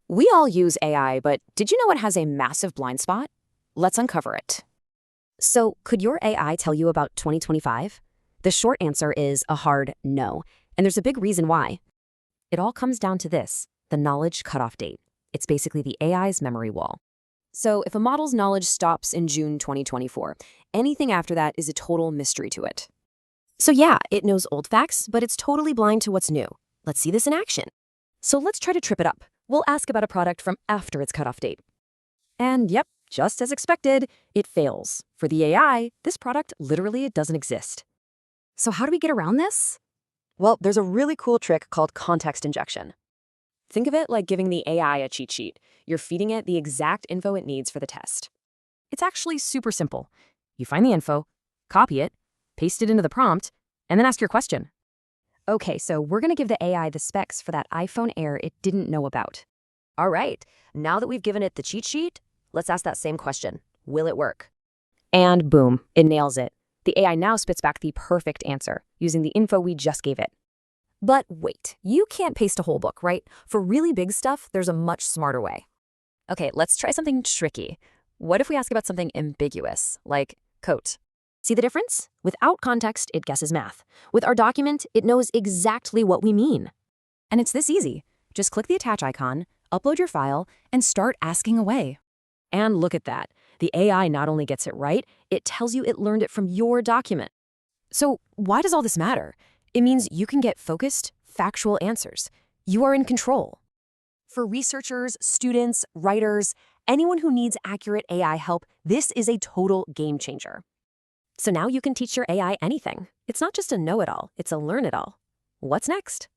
We all use AI, but did you know it has a massive blind spot? Let's uncover it. So, could your AI tell you about 2025? The short answer is a hard no, and there's a big reason why. It all comes down to this, the knowledge cutoff date. It's basically the AI's memory wall. So if a model's knowledge stops in June 2024, anything after that is a total mystery to it. So yeah, it knows old facts, but it's totally blind to what's new. Let's see this in action. So let's try to trip it up. We'll ask about a product from after its cutoff date. And yep, just as expected, it fails. For the AI, this product literally doesn't exist. So how do we get around this? Well, there's a really cool trick called context injection. Think of it like giving the AI a cheat sheet. You're feeding it the exact info it needs for the test. It's actually super simple. You find the info, copy it, paste it into the prompt, and then ask your question. Okay, so we're going to give the AI the specs for that iPhone Air it didn't know about. All right, now that we've given it the cheat sheet, let's ask that same question. Will it work? And boom, it nails it. The AI now spits back the perfect answer using the info we just gave it. But wait, you can't paste a whole book, right? For really big stuff, there's a much smarter way. Okay, let's try something tricky. What if we ask about something ambiguous, like coat? See the difference? Without context, it guesses math. With our document, it knows exactly what we mean. And it's this easy. Just click the attach icon, upload your file, and start asking away. And look at that. The AI not only gets it right, it tells you it learned it from your document. So why does all this matter? It means you can get focused, factual answers. You are in control. For researchers, students, writers, anyone who needs accurate AI help, this is a total game changer. So now you can teach your AI anything. It's not just a know-it-all, it's a learn-it-all. What's next?